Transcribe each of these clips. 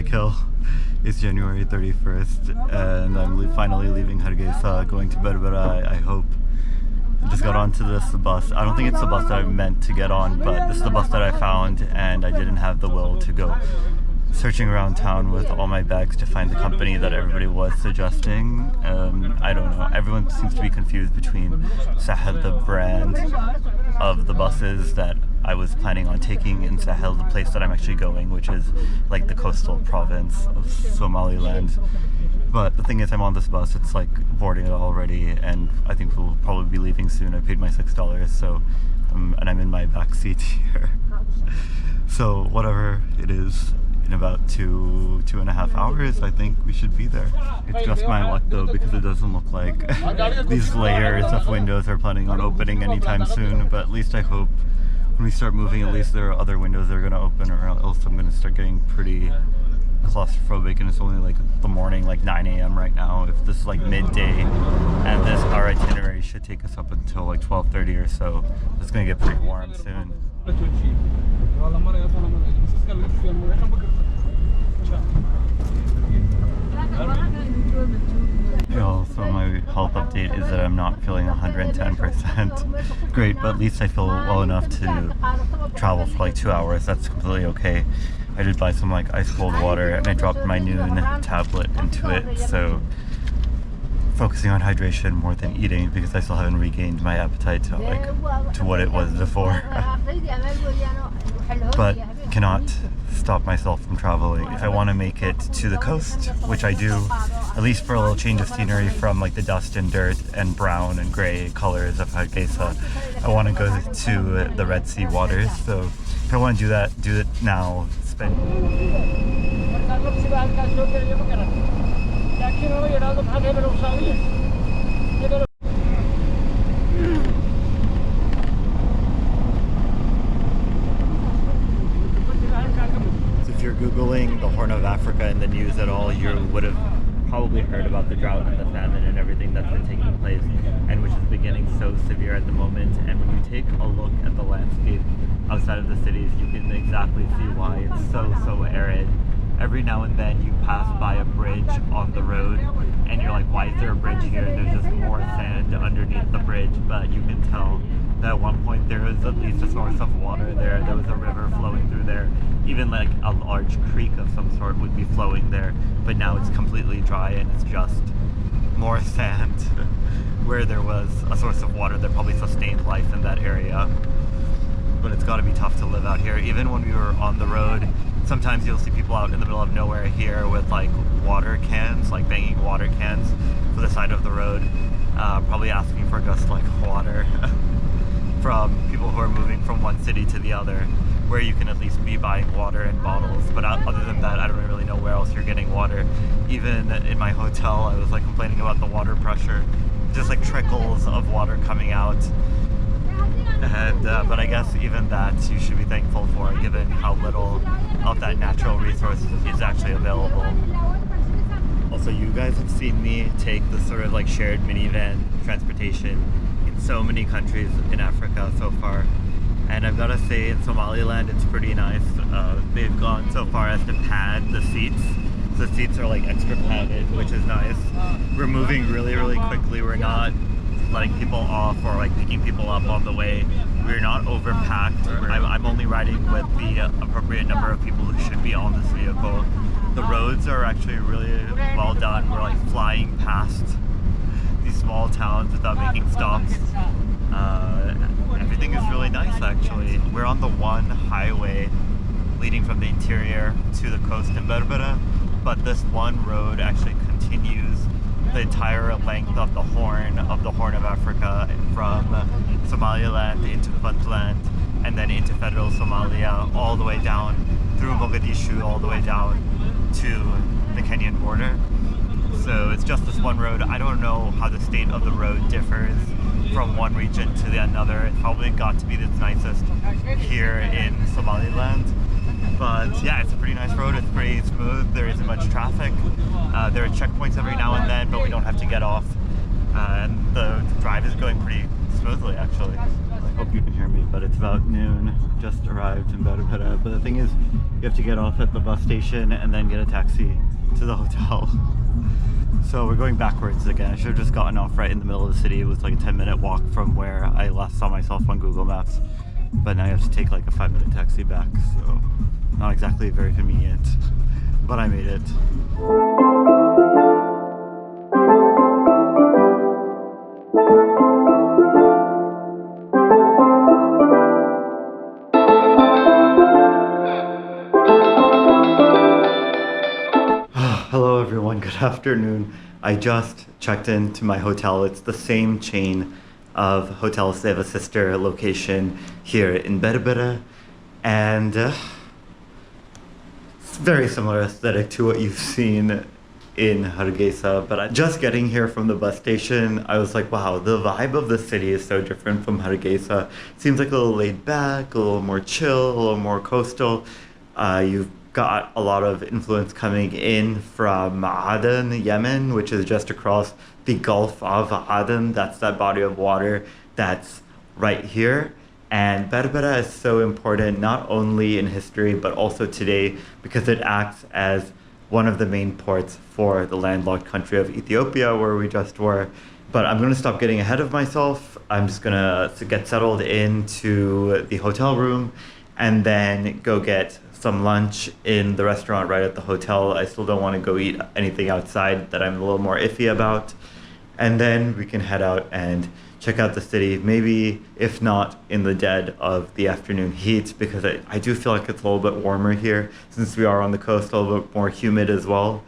kill. It's January 31st and I'm finally leaving Hargeisa, going to Berbera, I hope. I just got onto this bus. I don't think it's the bus that I meant to get on, but this is the bus that I found, and I didn't have the will to go searching around town with all my bags to find the company that everybody was suggesting. I don't know. Everyone seems to be confused between Sahel, the brand of the buses that I was planning on taking, and Sahel, the place that I'm actually going, which is like the coastal province of Somaliland. But the thing is, I'm on this bus, it's like boarding it already, and I think we'll probably be leaving soon. I paid my $6, so and I'm in my back seat here. So whatever it is, in about two and a half hours, I think we should be there. It's just my luck though, because it doesn't look like these layers of windows are planning on opening anytime soon, but at least I hope when we start moving, at least there are other windows that are going to open, or else I'm going to start getting pretty claustrophobic, and it's only like the morning, like 9 a.m. right now. If this is like midday, and our itinerary should take us up until like 12:30 or so, it's going to get pretty warm soon. So my health update is that I'm not feeling 110% great, but at least I feel well enough to travel for like 2 hours. That's completely okay. I did buy some like ice cold water, and I dropped my noon tablet into it, so focusing on hydration more than eating, because I still haven't regained my appetite to what it was before. But cannot stop myself from traveling. If I want to make it to the coast, which I do, at least for a little change of scenery from like the dust and dirt and brown and gray colors of Hargeisa, I want to go to the Red Sea waters. So if I want to do that, do it now. Spend. If you're Googling the Horn of Africa in the news at all, you would have probably heard about the drought and the famine and everything that's been taking place, and which is beginning so severe at the moment. And when you take a look at the landscape outside of the cities, you can exactly see why it's so arid. Every now and then you pass by a bridge on the road and you're like, why is there a bridge here? There's just more sand underneath the bridge, but you can tell that at one point there was at least a source of water there. There was a river flowing through there. Even like a large creek of some sort would be flowing there, but now it's completely dry and it's just more sand. Where there was a source of water that probably sustained life in that area. But it's got to be tough to live out here. Even when we were on the road, sometimes you'll see people out in the middle of nowhere here with like water cans, like banging water cans for the side of the road, probably asking for just like water from people who are moving from one city to the other, where you can at least be buying water in bottles. But other than that, I don't really know where else you're getting water. Even in my hotel, I was like complaining about the water pressure, just like trickles of water coming out. And but I guess even that you should be thankful for, given how little of that natural resource is actually available. Also, you guys have seen me take the sort of like shared minivan transportation in so many countries in Africa so far, and I've got to say in Somaliland it's pretty nice. They've gone so far as to pad the seats. The seats are like extra padded, which is nice. We're moving really quickly. We're not letting people off or like picking people up on the way. We're not overpacked. I'm only riding with the appropriate number of people who should be on this vehicle. The roads are actually really well done. We're like flying past these small towns without making stops. Everything is really nice actually. We're on the one highway leading from the interior to the coast in Berbera, but this one road actually continues the entire length of the Horn of Africa, from Somaliland into Puntland and then into federal Somalia, all the way down through Mogadishu, all the way down to the Kenyan border. So it's just this one road. I don't know how the state of the road differs from one region to the another. It's probably got to be the nicest here in Somaliland. But yeah, it's a pretty nice road. It's pretty smooth. There isn't much traffic. There are checkpoints every now and then, but we don't have to get off. And the drive is going pretty smoothly, actually. Hope you can hear me, but it's about noon. Just arrived in Berbera. But the thing is, you have to get off at the bus station and then get a taxi to the hotel. So we're going backwards again. I should have just gotten off right in the middle of the city. It was like a 10-minute walk from where I last saw myself on Google Maps. But now you have to take like a 5-minute taxi back. So not exactly very convenient, but I made it. Hello everyone, good afternoon. I just checked into my hotel. It's the same chain of hotels. They have a sister location here in Berbera, and it's very similar aesthetic to what you've seen in Hargeisa. But just getting here from the bus station, I was like, wow, the vibe of the city is so different from Hargeisa. It seems like a little laid back, a little more chill, a little more coastal. You've got a lot of influence coming in from Aden, Yemen, which is just across the Gulf of Aden. That's that body of water that's right here. And Berbera is so important, not only in history, but also today, because it acts as one of the main ports for the landlocked country of Ethiopia, where we just were. But I'm going to stop getting ahead of myself. I'm just going to get settled into the hotel room and then go get some lunch in the restaurant right at the hotel. I still don't want to go eat anything outside that I'm a little more iffy about. And then we can head out and check out the city, maybe if not in the dead of the afternoon heat, because I do feel like it's a little bit warmer here since we are on the coast, a little bit more humid as well.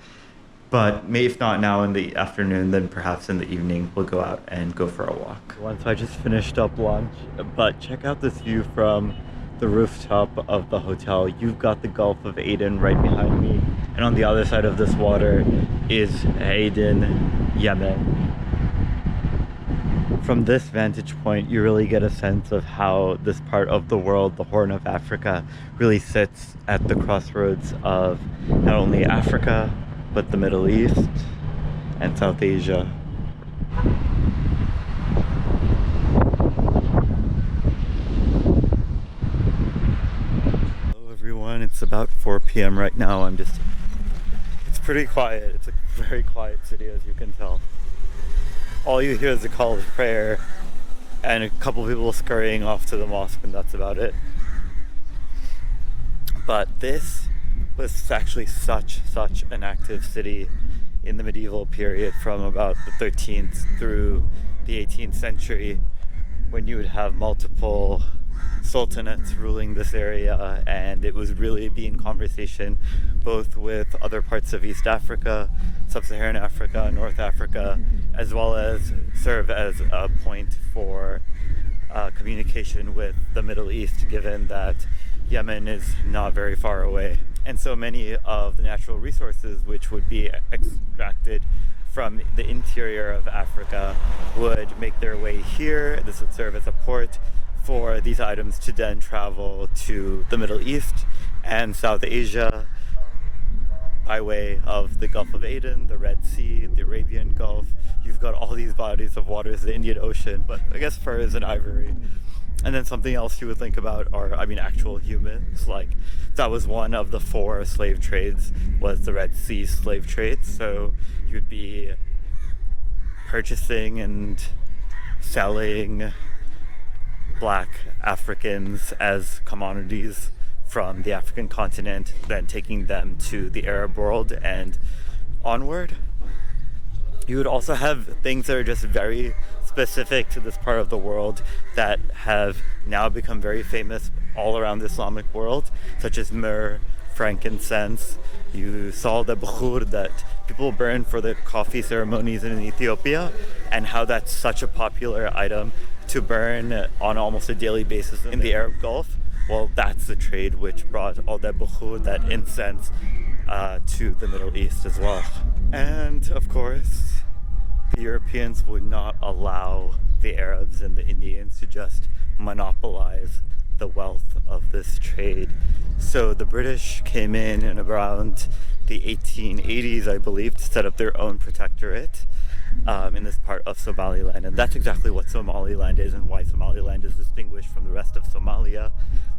But maybe if not now in the afternoon, then perhaps in the evening we'll go out and go for a walk. Once I just finished up lunch, but check out this view from the rooftop of the hotel. You've got the Gulf of Aden right behind me, and on the other side of this water is Aden, Yemen. From this vantage point, you really get a sense of how this part of the world, the Horn of Africa, really sits at the crossroads of not only Africa, but the Middle East and South Asia. It's about 4 p.m. right now. It's pretty quiet. It's a very quiet city, as you can tell. All you hear is the call of prayer and a couple people scurrying off to the mosque, and that's about it. But this was actually such an active city in the medieval period, from about the 13th through the 18th century, when you would have multiple sultanates ruling this area, and it was really be in conversation both with other parts of East Africa, Sub-Saharan Africa, North Africa, as well as serve as a point for communication with the Middle East, given that Yemen is not very far away. And so many of the natural resources which would be extracted from the interior of Africa would make their way here. This would serve as a port for these items to then travel to the Middle East and South Asia by way of the Gulf of Aden, the Red Sea, the Arabian Gulf. You've got all these bodies of waters, the Indian Ocean, but I guess furs and ivory. And then something else you would think about are, actual humans. Like, that was one of the 4 slave trades, was the Red Sea slave trade. So you'd be purchasing and selling Black Africans as commodities from the African continent, then taking them to the Arab world and onward. You would also have things that are just very specific to this part of the world that have now become very famous all around the Islamic world, such as myrrh, frankincense. You saw the bukhur that people burn for the coffee ceremonies in Ethiopia, and how that's such a popular item to burn on almost a daily basis in the Arab Gulf. Well, that's the trade which brought all that bukhur, that incense, to the Middle East as well. And of course, the Europeans would not allow the Arabs and the Indians to just monopolize the wealth of this trade. So the British came in around the 1880s, I believe, to set up their own protectorate. in this part of Somaliland. And that's exactly what Somaliland is and why Somaliland is distinguished from the rest of Somalia.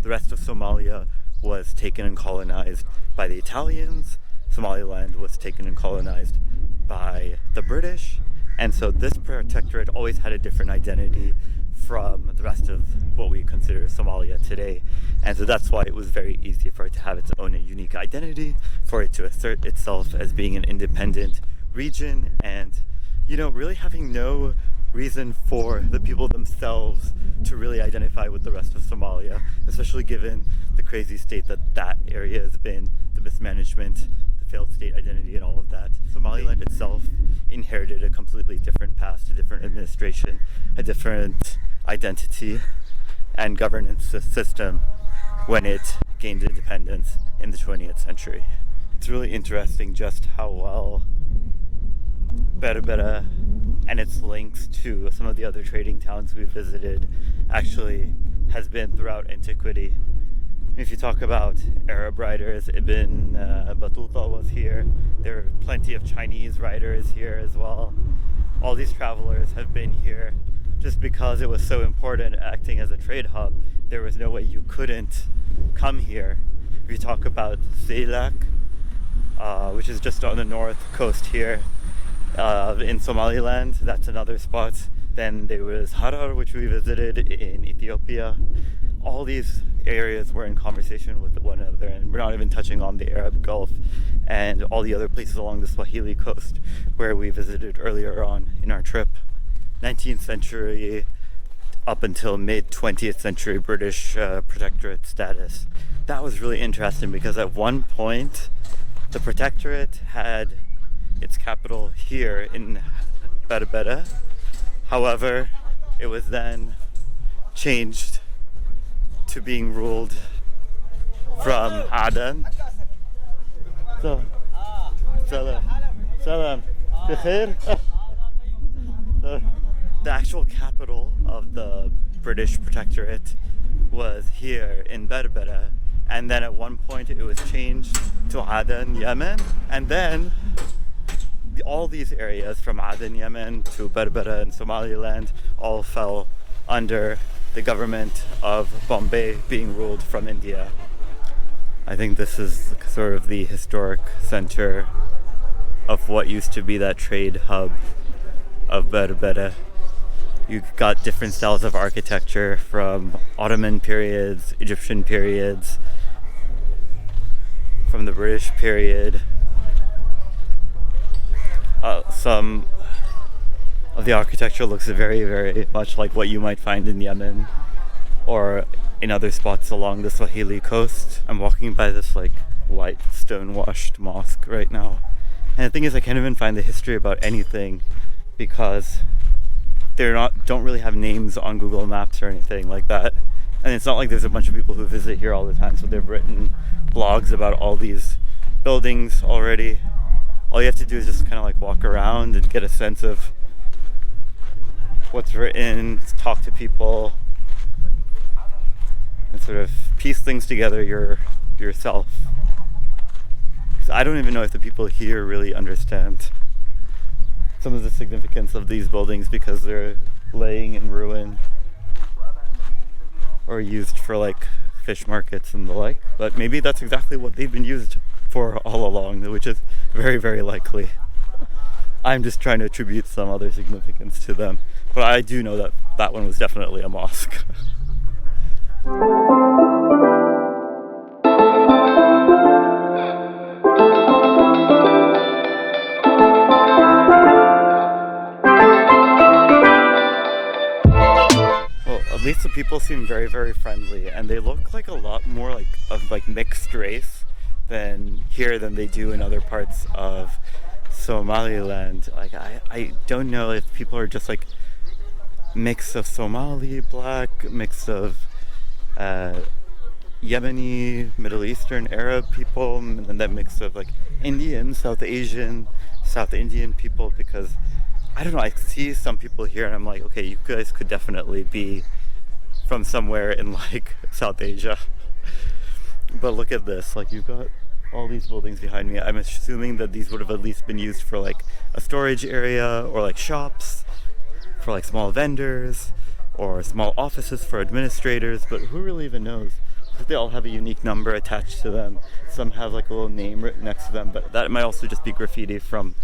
The rest of Somalia was taken and colonized by the Italians. Somaliland was taken and colonized by the British. And so this protectorate always had a different identity from the rest of what we consider Somalia today. And so that's why it was very easy for it to have its own unique identity, for it to assert itself as being an independent region, and, you know, really having no reason for the people themselves to really identify with the rest of Somalia, especially given the crazy state that that area has been, the mismanagement, the failed state identity, and all of that. Somaliland itself inherited a completely different past, a different administration, a different identity and governance system when it gained independence in the 20th century. It's really interesting just how well Berbera and its links to some of the other trading towns we visited actually has been throughout antiquity. If you talk about Arab writers, Ibn Battuta was here. There are plenty of Chinese writers here as well. All these travelers have been here just because it was so important acting as a trade hub. There was no way you couldn't come here. If you talk about Zeylak, which is just on the north coast here in Somaliland, that's another spot. Then there was Harar, which we visited in Ethiopia. All these areas were in conversation with one another, and we're not even touching on the Arab Gulf and all the other places along the Swahili coast where we visited earlier on in our trip. 19th century up until mid-20th century British protectorate status. That was really interesting because at one point the protectorate had its capital here in Berbera. However, it was then changed to being ruled from Aden. So, salam, bikhair. The actual capital of the British protectorate was here in Berbera, and then at one point it was changed to Aden, Yemen, and then all these areas from Aden, Yemen to Berbera and Somaliland all fell under the government of Bombay being ruled from India. I think this is sort of the historic center of what used to be that trade hub of Berbera. You got different styles of architecture from Ottoman periods, Egyptian periods, from the British period. Some of the architecture looks very, very much like what you might find in Yemen or in other spots along the Swahili coast. I'm walking by this like white stone-washed mosque right now, and the thing is I can't even find the history about anything because don't really have names on Google Maps or anything like that. And it's not like there's a bunch of people who visit here all the time, so they've written blogs about all these buildings already. All you have to do is just kind of like walk around and get a sense of what's written, talk to people, and sort of piece things together yourself. Because I don't even know if the people here really understand some of the significance of these buildings because they're laying in ruin or used for like fish markets and the like. But maybe that's exactly what they've been used for all along, which is very, very likely. I'm just trying to attribute some other significance to them. But I do know that that one was definitely a mosque. At least the people seem very, very friendly, and they look like a lot more like mixed race than they do in other parts of Somaliland. Like I don't know if people are just like mix of Somali black, mix of Yemeni, Middle Eastern, Arab people, and then that mix of like Indian, South Asian, South Indian people, because I don't know, I see some people here and I'm like, okay, you guys could definitely be from somewhere in like South Asia. But look at this, like you've got all these buildings behind me. I'm assuming that these would have at least been used for like a storage area or like shops for like small vendors or small offices for administrators, but who really even knows? They all have a unique number attached to them. Some have like a little name written next to them, but that might also just be graffiti from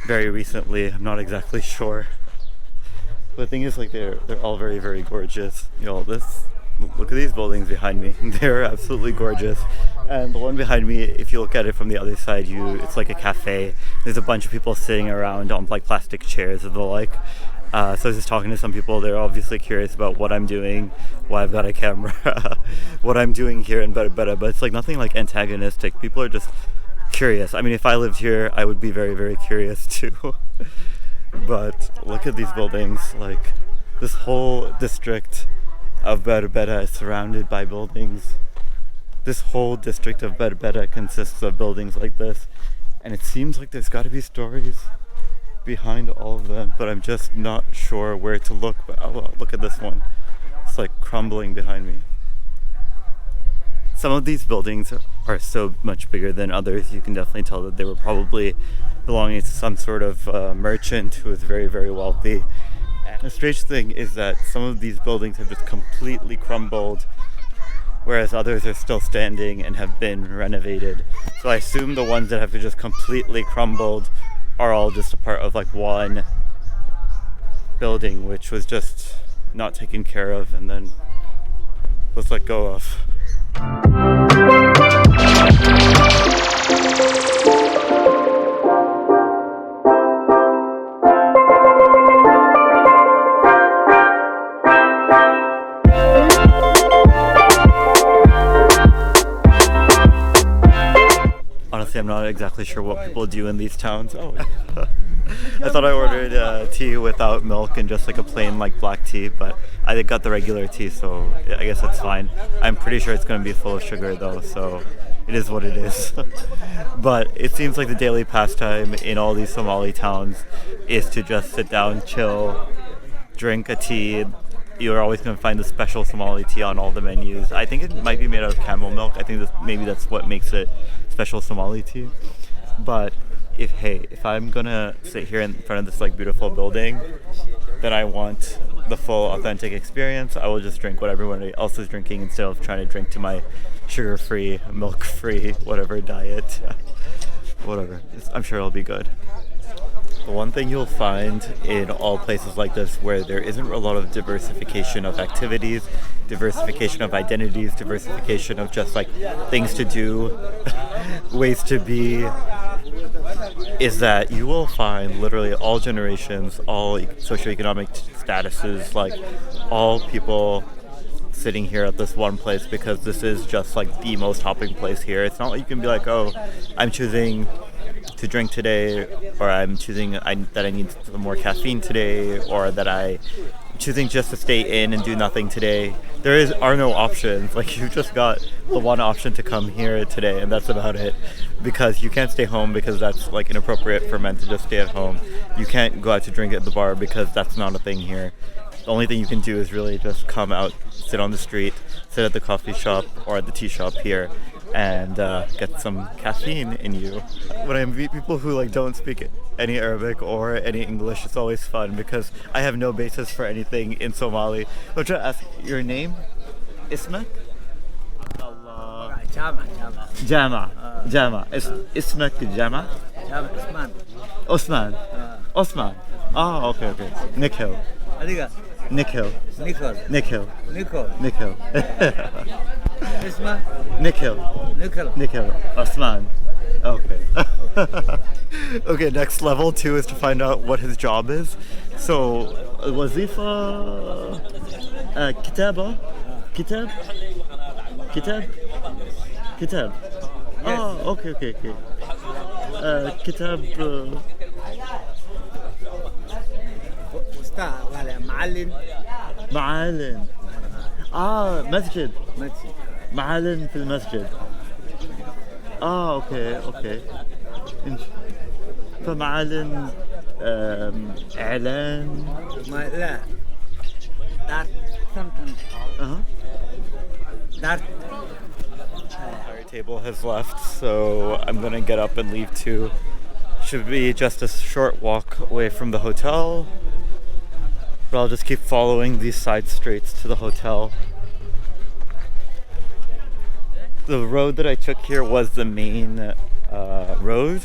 very recently. I'm not exactly sure. But the thing is, like, they're all very, very gorgeous. You know, look at these buildings behind me. They're absolutely gorgeous. And the one behind me, if you look at it from the other side, it's like a cafe. There's a bunch of people sitting around on like plastic chairs and the like. So I was just talking to some people. They're obviously curious about what I'm doing, why I've got a camera, what I'm doing here in Berbera. But it's like nothing like antagonistic. People are just curious. I mean, if I lived here, I would be very, very curious too. But look at these buildings. Like, this whole district of Berbera is surrounded by buildings. This whole district of Berbera consists of buildings like this. And it seems like there's got to be stories behind all of them, but I'm just not sure where to look. But oh, look at this one. It's like crumbling behind me. Some of these buildings are so much bigger than others. You can definitely tell that they were probably belonging to some sort of merchant who was very, very wealthy. And the strange thing is that some of these buildings have just completely crumbled, whereas others are still standing and have been renovated. So I assume the ones that have just completely crumbled are all just a part of like one building, which was just not taken care of and then was let go of. Honestly, I'm not exactly sure what people do in these towns. Oh, I thought I ordered tea without milk and just like a plain like black tea, but I got the regular tea, so I guess that's fine. I'm pretty sure it's going to be full of sugar though, so it is what it is. But it seems like the daily pastime in all these Somali towns is to just sit down, chill, drink a tea. You're always going to find the special Somali tea on all the menus. I think it might be made out of camel milk. I think maybe that's what makes it special Somali tea. But if I'm going to sit here in front of this like beautiful building, then I want the full authentic experience. I will just drink what everyone else is drinking instead of trying to drink to my sugar-free, milk-free, whatever diet. Whatever. I'm sure it'll be good. The one thing you'll find in all places like this where there isn't a lot of diversification of activities, diversification of identities, diversification of just like things to do, ways to be, is that you will find literally all generations, all socioeconomic statuses, like all people sitting here at this one place because this is just like the most hopping place here. It's not like you can be like, oh, I'm choosing to drink today, or I'm choosing that I need some more caffeine today, or that I'm choosing just to stay in and do nothing today. There are no options. Like, you just got the one option to come here today, and that's about it. Because you can't stay home because that's like inappropriate for men to just stay at home. You can't go out to drink at the bar because that's not a thing here. The only thing you can do is really just come out, sit on the street, sit at the coffee shop or at the tea shop here, and get some caffeine in you. When I meet people who like don't speak any Arabic or any English, it's always fun because I have no basis for anything in Somali. I'm trying to ask your name. Ismak? Allah. Jama. Ismak Jama? Osman. Osman. Oh, okay. Nikhil. Nikhil. Nikhil. Osman. Okay. Okay, next level 2 is to find out what his job is. So, wazifa... kitaba? Kitab? Oh, okay. Kitab... معالن مسجد معالن في المسجد اوكي فمعالن اعلان لا دارت sometimes دارت table has left, so I'm gonna get up and leave too. Should be just a short walk away from the hotel, but I'll just keep following these side streets to the hotel. The road that I took here was the main road,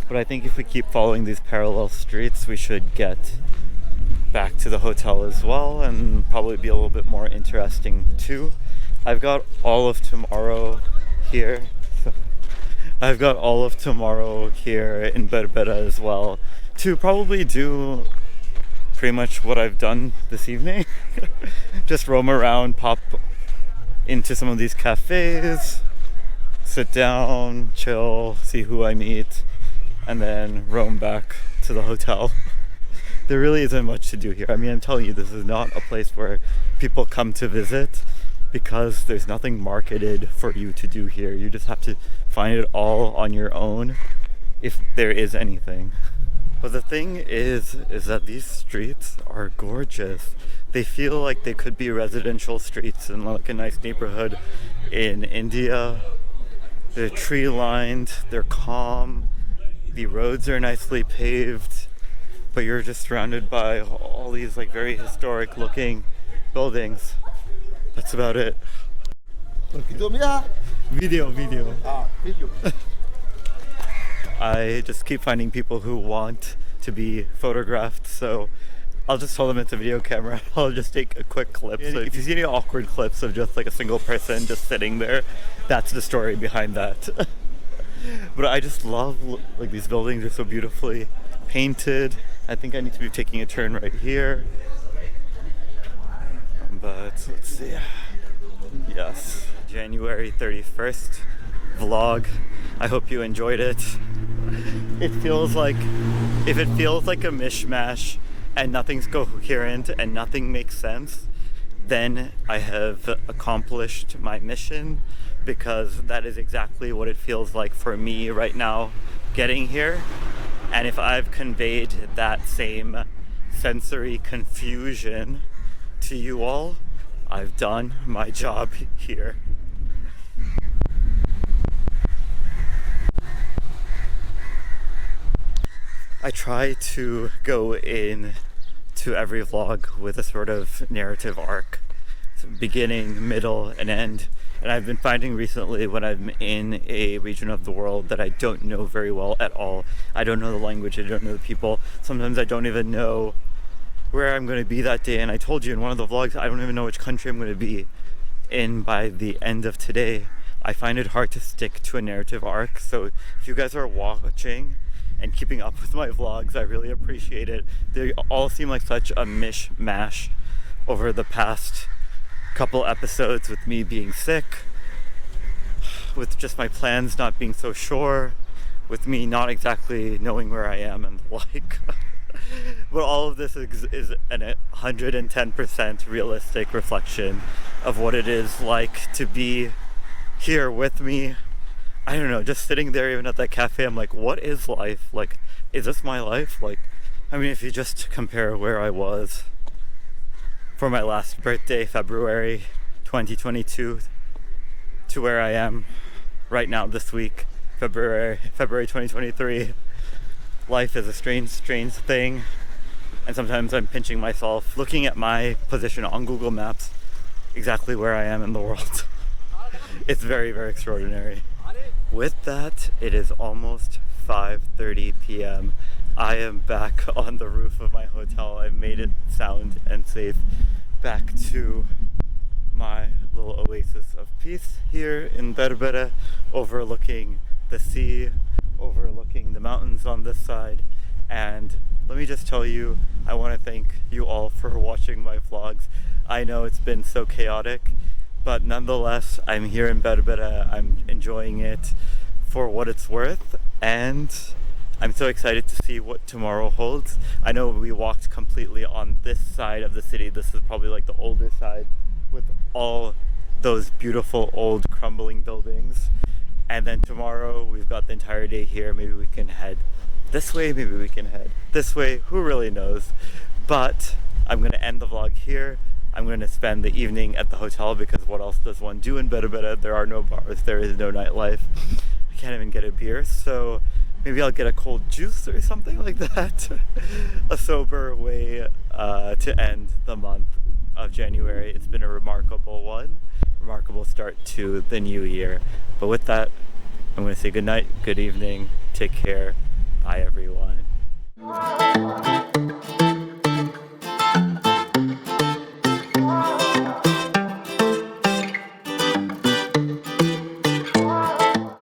but I think if we keep following these parallel streets, we should get back to the hotel as well, and probably be a little bit more interesting too. I've got all of tomorrow here. I've got all of tomorrow here in Berbera as well to probably do pretty much what I've done this evening. Just roam around, pop into some of these cafes, sit down, chill, see who I meet, and then roam back to the hotel. There really isn't much to do here. I mean, I'm telling you, this is not a place where people come to visit, because there's nothing marketed for you to do here. You just have to find it all on your own, if there is anything. But the thing is that these streets are gorgeous. They feel like they could be residential streets in like a nice neighborhood in India. They're tree lined, they're calm, the roads are nicely paved, but you're just surrounded by all these like very historic looking buildings. That's about it. Video. I just keep finding people who want to be photographed, so I'll just tell them it's a video camera. I'll just take a quick clip. So if you see any awkward clips of just like a single person just sitting there, that's the story behind that. But I just love, like, these buildings are so beautifully painted. I think I need to be taking a turn right here. But let's see. Yes, January 31st vlog. I hope you enjoyed it. It feels like, if it feels like a mishmash and nothing's coherent and nothing makes sense, then I have accomplished my mission, because that is exactly what it feels like for me right now getting here. And if I've conveyed that same sensory confusion to you all, I've done my job here. I try to go in to every vlog with a sort of narrative arc, so beginning, middle, and end. And I've been finding recently, when I'm in a region of the world that I don't know very well at all, I don't know the language, I don't know the people, sometimes I don't even know where I'm going to be that day. And I told you in one of the vlogs, I don't even know which country I'm going to be in by the end of today. I find it hard to stick to a narrative arc, so if you guys are watching and keeping up with my vlogs, I really appreciate it. They all seem like such a mishmash over the past couple episodes, with me being sick, with just my plans not being so sure, with me not exactly knowing where I am and the like. But all of this is an 110% realistic reflection of what it is like to be here with me. I don't know, just sitting there even at that cafe, I'm like, what is life? Like, is this my life? Like, I mean, if you just compare where I was for my last birthday, February 2022, to where I am right now this week, February 2023. Life is a strange thing, and sometimes I'm pinching myself looking at my position on Google Maps, exactly where I am in the world. It's very, very extraordinary. With that, it is almost 5:30 p.m. I am back on the roof of my hotel. I've made it sound and safe back to my little oasis of peace here in Berbera, overlooking the sea, overlooking the mountains on this side. And let me just tell you, I want to thank you all for watching my vlogs. I know it's been so chaotic, but nonetheless, I'm here in Berbera. I'm enjoying it for what it's worth, and I'm so excited to see what tomorrow holds. I know we walked completely on this side of the city. This is probably like the older side, with all those beautiful old crumbling buildings. And then tomorrow we've got the entire day here. Maybe we can head this way, maybe we can head this way, who really knows. But I'm gonna end the vlog here, I'm going to spend the evening at the hotel because what else does one do in Berbera? There are no bars, there is no nightlife. I can't even get a beer, so maybe I'll get a cold juice or something like that. A sober way to end the month of January. It's been a remarkable one, remarkable start to the new year. But with that, I'm going to say good night, good evening, take care, bye everyone.